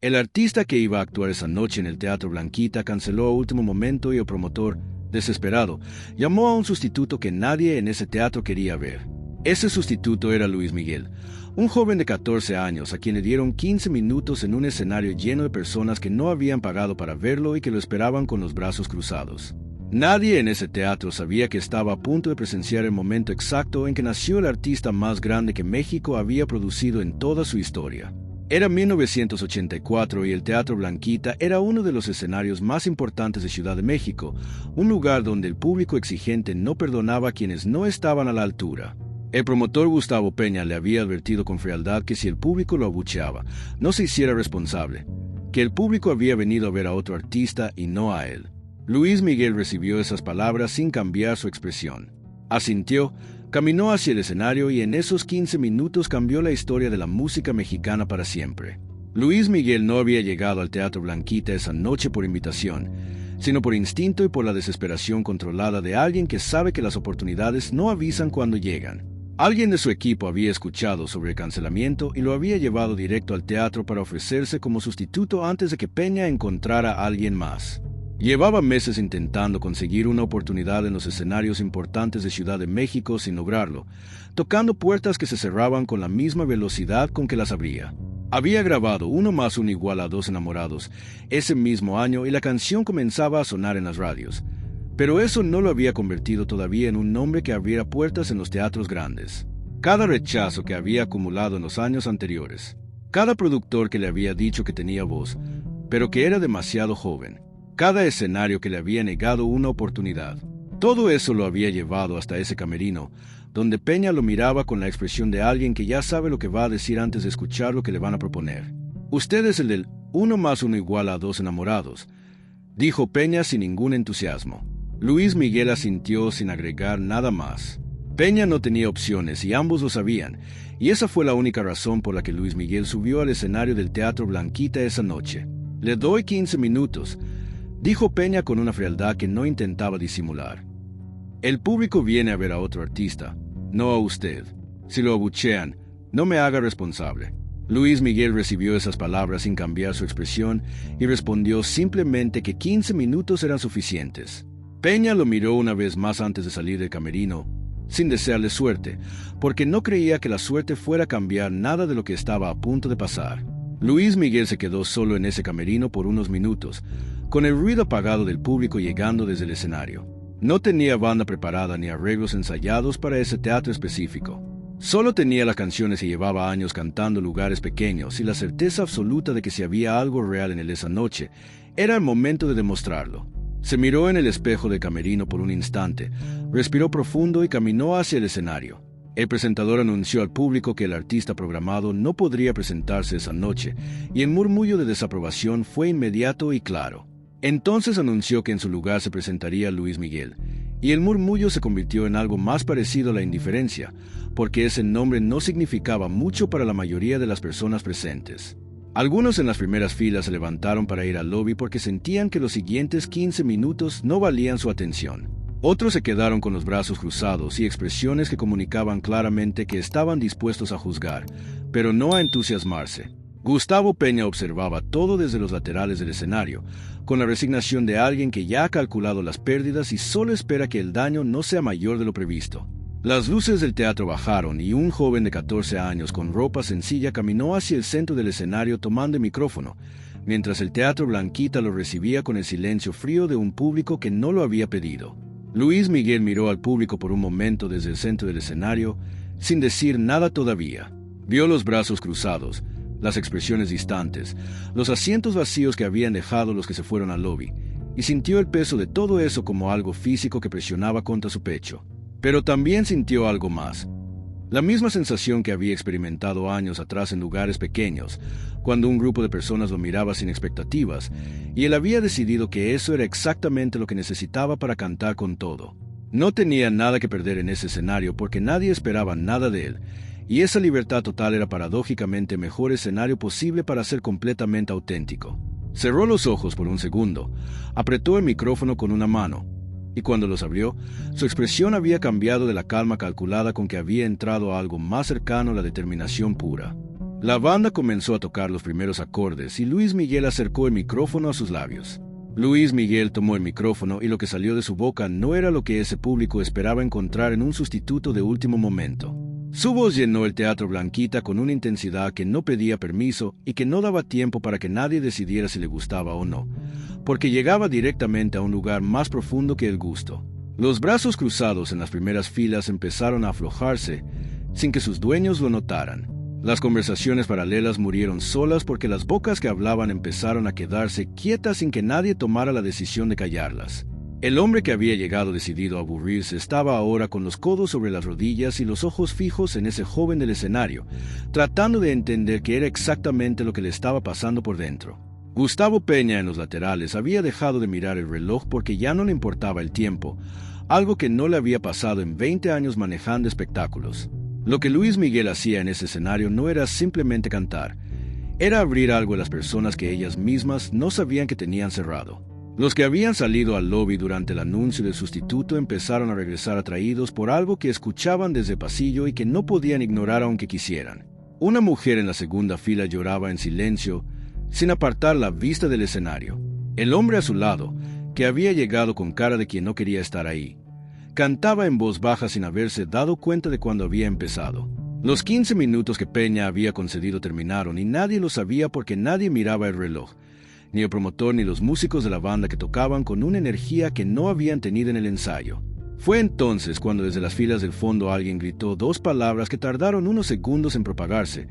El artista que iba a actuar esa noche en el Teatro Blanquita canceló a último momento y el promotor, desesperado, llamó a un sustituto que nadie en ese teatro quería ver. Ese sustituto era Luis Miguel, un joven de 14 años a quien le dieron 15 minutos en un escenario lleno de personas que no habían pagado para verlo y que lo esperaban con los brazos cruzados. Nadie en ese teatro sabía que estaba a punto de presenciar el momento exacto en que nació el artista más grande que México había producido en toda su historia. Era 1984 y el Teatro Blanquita era uno de los escenarios más importantes de Ciudad de México, un lugar donde el público exigente no perdonaba a quienes no estaban a la altura. El promotor Gustavo Peña le había advertido con frialdad que si el público lo abucheaba, no se hiciera responsable, que el público había venido a ver a otro artista y no a él. Luis Miguel recibió esas palabras sin cambiar su expresión. Asintió, caminó hacia el escenario y en esos 15 minutos cambió la historia de la música mexicana para siempre. Luis Miguel no había llegado al Teatro Blanquita esa noche por invitación, sino por instinto y por la desesperación controlada de alguien que sabe que las oportunidades no avisan cuando llegan. Alguien de su equipo había escuchado sobre el cancelamiento y lo había llevado directo al teatro para ofrecerse como sustituto antes de que Peña encontrara a alguien más. Llevaba meses intentando conseguir una oportunidad en los escenarios importantes de Ciudad de México sin lograrlo, tocando puertas que se cerraban con la misma velocidad con que las abría. Había grabado Uno más uno igual a dos enamorados ese mismo año y la canción comenzaba a sonar en las radios, pero eso no lo había convertido todavía en un nombre que abriera puertas en los teatros grandes. Cada rechazo que había acumulado en los años anteriores, cada productor que le había dicho que tenía voz, pero que era demasiado joven, cada escenario que le había negado una oportunidad. Todo eso lo había llevado hasta ese camerino, donde Peña lo miraba con la expresión de alguien que ya sabe lo que va a decir antes de escuchar lo que le van a proponer. «Usted es el del Uno más uno igual a dos enamorados», dijo Peña sin ningún entusiasmo. Luis Miguel asintió sin agregar nada más. Peña no tenía opciones y ambos lo sabían, y esa fue la única razón por la que Luis Miguel subió al escenario del Teatro Blanquita esa noche. «Le doy 15 minutos», dijo Peña con una frialdad que no intentaba disimular. «El público viene a ver a otro artista, no a usted. Si lo abuchean, no me haga responsable». Luis Miguel recibió esas palabras sin cambiar su expresión y respondió simplemente que 15 minutos eran suficientes. Peña lo miró una vez más antes de salir del camerino, sin desearle suerte, porque no creía que la suerte fuera a cambiar nada de lo que estaba a punto de pasar. Luis Miguel se quedó solo en ese camerino por unos minutos, con el ruido apagado del público llegando desde el escenario. No tenía banda preparada ni arreglos ensayados para ese teatro específico. Solo tenía las canciones y llevaba años cantando lugares pequeños y la certeza absoluta de que si había algo real en él esa noche, era el momento de demostrarlo. Se miró en el espejo del camerino por un instante, respiró profundo y caminó hacia el escenario. El presentador anunció al público que el artista programado no podría presentarse esa noche, y el murmullo de desaprobación fue inmediato y claro. Entonces anunció que en su lugar se presentaría Luis Miguel, y el murmullo se convirtió en algo más parecido a la indiferencia, porque ese nombre no significaba mucho para la mayoría de las personas presentes. Algunos en las primeras filas se levantaron para ir al lobby porque sentían que los siguientes 15 minutos no valían su atención. Otros se quedaron con los brazos cruzados y expresiones que comunicaban claramente que estaban dispuestos a juzgar, pero no a entusiasmarse. Gustavo Peña observaba todo desde los laterales del escenario, con la resignación de alguien que ya ha calculado las pérdidas y solo espera que el daño no sea mayor de lo previsto. Las luces del teatro bajaron y un joven de 14 años con ropa sencilla caminó hacia el centro del escenario tomando el micrófono, mientras el Teatro Blanquita lo recibía con el silencio frío de un público que no lo había pedido. Luis Miguel miró al público por un momento desde el centro del escenario, sin decir nada todavía. Vio los brazos cruzados, las expresiones distantes, los asientos vacíos que habían dejado los que se fueron al lobby, y sintió el peso de todo eso como algo físico que presionaba contra su pecho. Pero también sintió algo más. La misma sensación que había experimentado años atrás en lugares pequeños, cuando un grupo de personas lo miraba sin expectativas, y él había decidido que eso era exactamente lo que necesitaba para cantar con todo. No tenía nada que perder en ese escenario porque nadie esperaba nada de él, y esa libertad total era paradójicamente el mejor escenario posible para ser completamente auténtico. Cerró los ojos por un segundo, apretó el micrófono con una mano, y cuando los abrió, su expresión había cambiado de la calma calculada con que había entrado a algo más cercano a la determinación pura. La banda comenzó a tocar los primeros acordes y Luis Miguel acercó el micrófono a sus labios. Luis Miguel tomó el micrófono y lo que salió de su boca no era lo que ese público esperaba encontrar en un sustituto de último momento. Su voz llenó el Teatro Blanquita con una intensidad que no pedía permiso y que no daba tiempo para que nadie decidiera si le gustaba o no, porque llegaba directamente a un lugar más profundo que el gusto. Los brazos cruzados en las primeras filas empezaron a aflojarse sin que sus dueños lo notaran. Las conversaciones paralelas murieron solas porque las bocas que hablaban empezaron a quedarse quietas sin que nadie tomara la decisión de callarlas. El hombre que había llegado decidido a aburrirse estaba ahora con los codos sobre las rodillas y los ojos fijos en ese joven del escenario, tratando de entender qué era exactamente lo que le estaba pasando por dentro. Gustavo Peña en los laterales había dejado de mirar el reloj porque ya no le importaba el tiempo, algo que no le había pasado en 20 años manejando espectáculos. Lo que Luis Miguel hacía en ese escenario no era simplemente cantar, era abrir algo a las personas que ellas mismas no sabían que tenían cerrado. Los que habían salido al lobby durante el anuncio del sustituto empezaron a regresar atraídos por algo que escuchaban desde el pasillo y que no podían ignorar aunque quisieran. Una mujer en la segunda fila lloraba en silencio, sin apartar la vista del escenario. El hombre a su lado, que había llegado con cara de quien no quería estar ahí, cantaba en voz baja sin haberse dado cuenta de cuándo había empezado. Los 15 minutos que Peña había concedido terminaron y nadie lo sabía porque nadie miraba el reloj, ni el promotor ni los músicos de la banda que tocaban con una energía que no habían tenido en el ensayo. Fue entonces cuando desde las filas del fondo alguien gritó dos palabras que tardaron unos segundos en propagarse,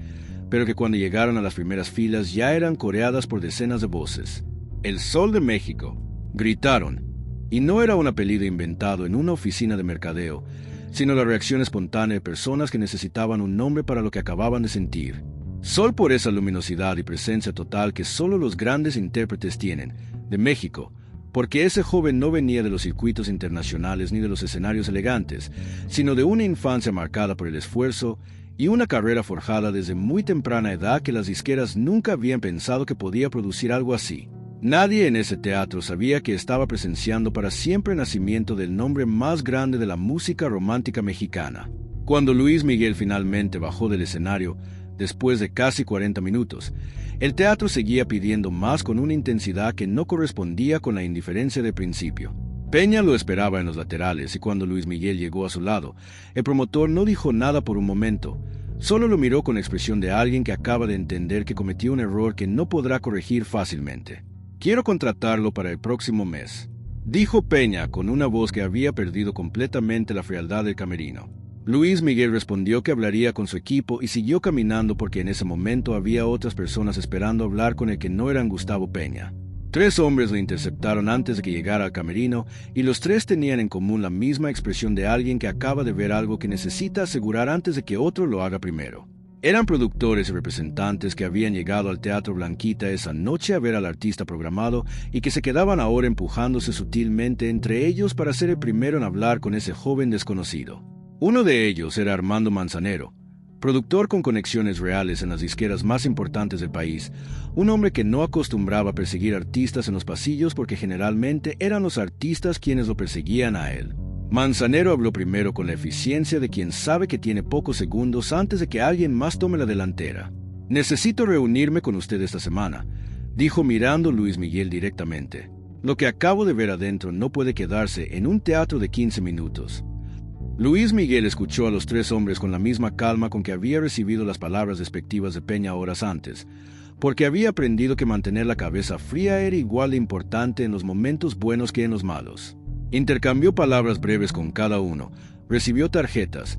pero que cuando llegaron a las primeras filas ya eran coreadas por decenas de voces. «El Sol de México», gritaron, y no era un apellido inventado en una oficina de mercadeo, sino la reacción espontánea de personas que necesitaban un nombre para lo que acababan de sentir. Sol por esa luminosidad y presencia total que solo los grandes intérpretes tienen, de México, porque ese joven no venía de los circuitos internacionales ni de los escenarios elegantes, sino de una infancia marcada por el esfuerzo y una carrera forjada desde muy temprana edad que las disqueras nunca habían pensado que podía producir algo así. Nadie en ese teatro sabía que estaba presenciando para siempre el nacimiento del nombre más grande de la música romántica mexicana. Cuando Luis Miguel finalmente bajó del escenario, después de casi 40 minutos, el teatro seguía pidiendo más con una intensidad que no correspondía con la indiferencia del principio. Peña lo esperaba en los laterales y cuando Luis Miguel llegó a su lado, el promotor no dijo nada por un momento, solo lo miró con la expresión de alguien que acaba de entender que cometió un error que no podrá corregir fácilmente. «Quiero contratarlo para el próximo mes», dijo Peña con una voz que había perdido completamente la frialdad del camerino. Luis Miguel respondió que hablaría con su equipo y siguió caminando porque en ese momento había otras personas esperando hablar con el que no eran Gustavo Peña. 3 hombres lo interceptaron antes de que llegara al camerino y los 3 tenían en común la misma expresión de alguien que acaba de ver algo que necesita asegurar antes de que otro lo haga primero. Eran productores y representantes que habían llegado al Teatro Blanquita esa noche a ver al artista programado y que se quedaban ahora empujándose sutilmente entre ellos para ser el primero en hablar con ese joven desconocido. Uno de ellos era Armando Manzanero, productor con conexiones reales en las disqueras más importantes del país, un hombre que no acostumbraba a perseguir artistas en los pasillos porque generalmente eran los artistas quienes lo perseguían a él. Manzanero habló primero con la eficiencia de quien sabe que tiene pocos segundos antes de que alguien más tome la delantera. «Necesito reunirme con usted esta semana», dijo mirando a Luis Miguel directamente. «Lo que acabo de ver adentro no puede quedarse en un teatro de 15 minutos». Luis Miguel escuchó a los 3 hombres con la misma calma con que había recibido las palabras despectivas de Peña horas antes, porque había aprendido que mantener la cabeza fría era igual de importante en los momentos buenos que en los malos. Intercambió palabras breves con cada uno, recibió tarjetas,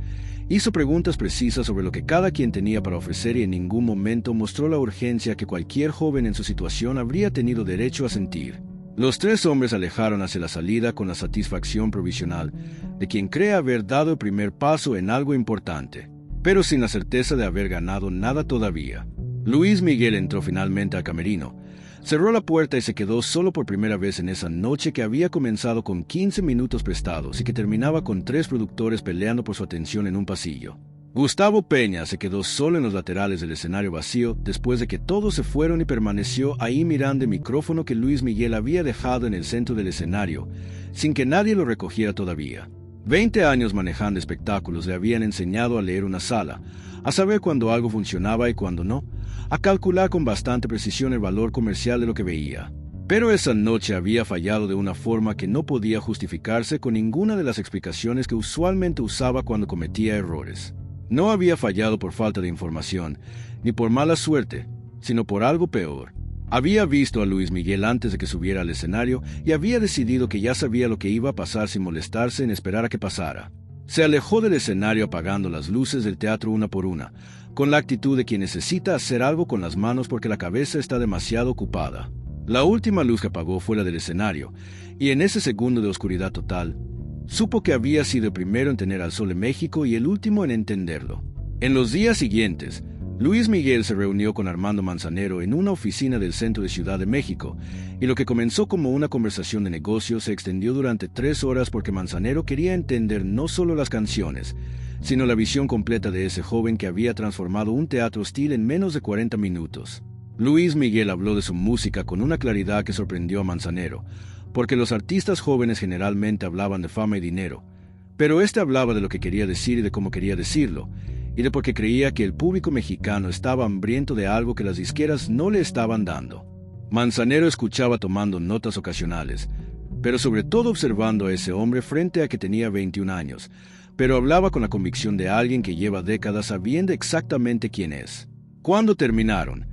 hizo preguntas precisas sobre lo que cada quien tenía para ofrecer y en ningún momento mostró la urgencia que cualquier joven en su situación habría tenido derecho a sentir. Los 3 hombres alejaron hacia la salida con la satisfacción provisional de quien cree haber dado el primer paso en algo importante, pero sin la certeza de haber ganado nada todavía. Luis Miguel entró finalmente al camerino, cerró la puerta y se quedó solo por primera vez en esa noche que había comenzado con 15 minutos prestados y que terminaba con 3 productores peleando por su atención en un pasillo. Gustavo Peña se quedó solo en los laterales del escenario vacío después de que todos se fueron y permaneció ahí mirando el micrófono que Luis Miguel había dejado en el centro del escenario, sin que nadie lo recogiera todavía. 20 años manejando espectáculos le habían enseñado a leer una sala, a saber cuándo algo funcionaba y cuándo no, a calcular con bastante precisión el valor comercial de lo que veía. Pero esa noche había fallado de una forma que no podía justificarse con ninguna de las explicaciones que usualmente usaba cuando cometía errores. No había fallado por falta de información, ni por mala suerte, sino por algo peor. Había visto a Luis Miguel antes de que subiera al escenario y había decidido que ya sabía lo que iba a pasar sin molestarse en esperar a que pasara. Se alejó del escenario apagando las luces del teatro una por una, con la actitud de quien necesita hacer algo con las manos porque la cabeza está demasiado ocupada. La última luz que apagó fue la del escenario, y en ese segundo de oscuridad total, supo que había sido el primero en tener al sol en México y el último en entenderlo. En los días siguientes, Luis Miguel se reunió con Armando Manzanero en una oficina del centro de Ciudad de México, y lo que comenzó como una conversación de negocios se extendió durante 3 horas porque Manzanero quería entender no solo las canciones, sino la visión completa de ese joven que había transformado un teatro hostil en menos de 40 minutos. Luis Miguel habló de su música con una claridad que sorprendió a Manzanero, porque los artistas jóvenes generalmente hablaban de fama y dinero, pero este hablaba de lo que quería decir y de cómo quería decirlo, y de porque creía que el público mexicano estaba hambriento de algo que las disqueras no le estaban dando. Manzanero escuchaba tomando notas ocasionales, pero sobre todo observando a ese hombre frente a que tenía 21 años, pero hablaba con la convicción de alguien que lleva décadas sabiendo exactamente quién es. Cuando terminaron,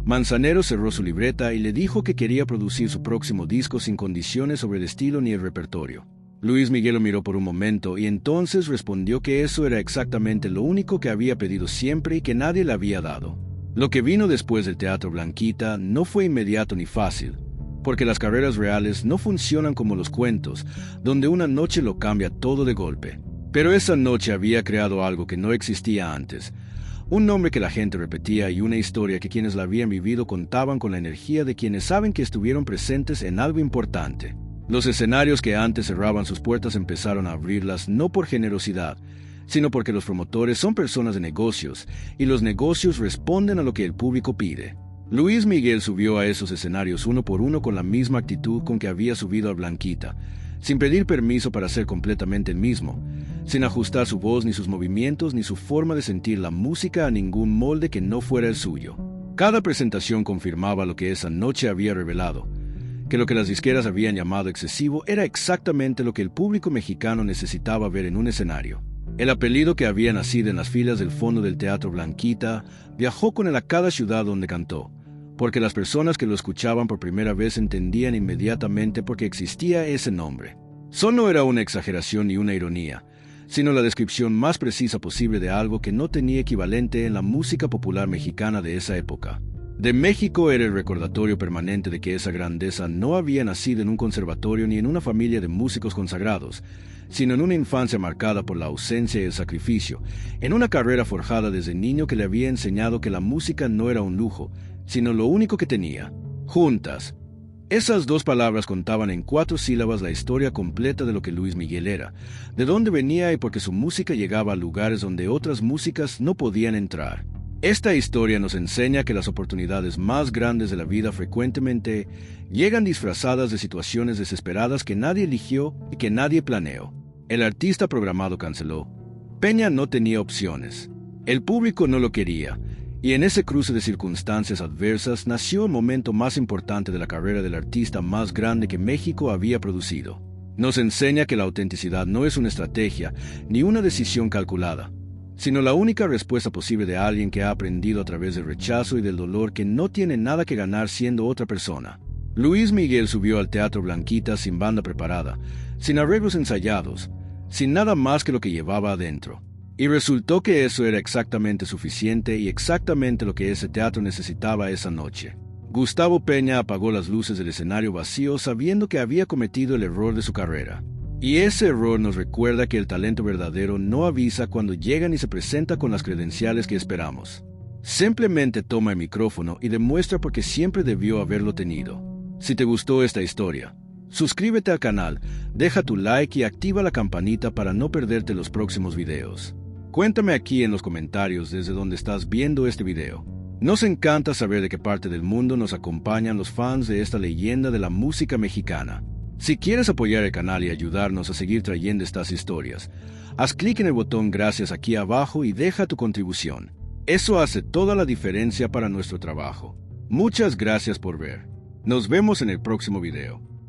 Manzanero cerró su libreta y le dijo que quería producir su próximo disco sin condiciones sobre el estilo ni el repertorio. Luis Miguel lo miró por un momento y entonces respondió que eso era exactamente lo único que había pedido siempre y que nadie le había dado. Lo que vino después del Teatro Blanquita no fue inmediato ni fácil, porque las carreras reales no funcionan como los cuentos, donde una noche lo cambia todo de golpe. Pero esa noche había creado algo que no existía antes, un nombre que la gente repetía y una historia que quienes la habían vivido contaban con la energía de quienes saben que estuvieron presentes en algo importante. Los escenarios que antes cerraban sus puertas empezaron a abrirlas no por generosidad, sino porque los promotores son personas de negocios y los negocios responden a lo que el público pide. Luis Miguel subió a esos escenarios uno por uno con la misma actitud con que había subido a Blanquita, sin pedir permiso para ser completamente el mismo, sin ajustar su voz ni sus movimientos ni su forma de sentir la música a ningún molde que no fuera el suyo. Cada presentación confirmaba lo que esa noche había revelado, que lo que las disqueras habían llamado excesivo era exactamente lo que el público mexicano necesitaba ver en un escenario. El apellido que había nacido en las filas del fondo del Teatro Blanquita viajó con él a cada ciudad donde cantó, porque las personas que lo escuchaban por primera vez entendían inmediatamente por qué existía ese nombre. Solo era una exageración ni una ironía, sino la descripción más precisa posible de algo que no tenía equivalente en la música popular mexicana de esa época. De México era el recordatorio permanente de que esa grandeza no había nacido en un conservatorio ni en una familia de músicos consagrados, sino en una infancia marcada por la ausencia y el sacrificio, en una carrera forjada desde niño que le había enseñado que la música no era un lujo, sino lo único que tenía. Juntas, esas 2 palabras contaban en 4 sílabas la historia completa de lo que Luis Miguel era, de dónde venía y por qué su música llegaba a lugares donde otras músicas no podían entrar. Esta historia nos enseña que las oportunidades más grandes de la vida frecuentemente llegan disfrazadas de situaciones desesperadas que nadie eligió y que nadie planeó. El artista programado canceló. Peña no tenía opciones. El público no lo quería, y en ese cruce de circunstancias adversas nació el momento más importante de la carrera del artista más grande que México había producido. Nos enseña que la autenticidad no es una estrategia ni una decisión calculada, sino la única respuesta posible de alguien que ha aprendido a través del rechazo y del dolor que no tiene nada que ganar siendo otra persona. Luis Miguel subió al Teatro Blanquita sin banda preparada, sin arreglos ensayados, sin nada más que lo que llevaba adentro. Y resultó que eso era exactamente suficiente y exactamente lo que ese teatro necesitaba esa noche. Gustavo Peña apagó las luces del escenario vacío sabiendo que había cometido el error de su carrera. Y ese error nos recuerda que el talento verdadero no avisa cuando llega ni se presenta con las credenciales que esperamos. Simplemente toma el micrófono y demuestra por qué siempre debió haberlo tenido. Si te gustó esta historia, suscríbete al canal, deja tu like y activa la campanita para no perderte los próximos videos. Cuéntame aquí en los comentarios desde donde estás viendo este video. Nos encanta saber de qué parte del mundo nos acompañan los fans de esta leyenda de la música mexicana. Si quieres apoyar el canal y ayudarnos a seguir trayendo estas historias, haz clic en el botón gracias aquí abajo y deja tu contribución. Eso hace toda la diferencia para nuestro trabajo. Muchas gracias por ver. Nos vemos en el próximo video.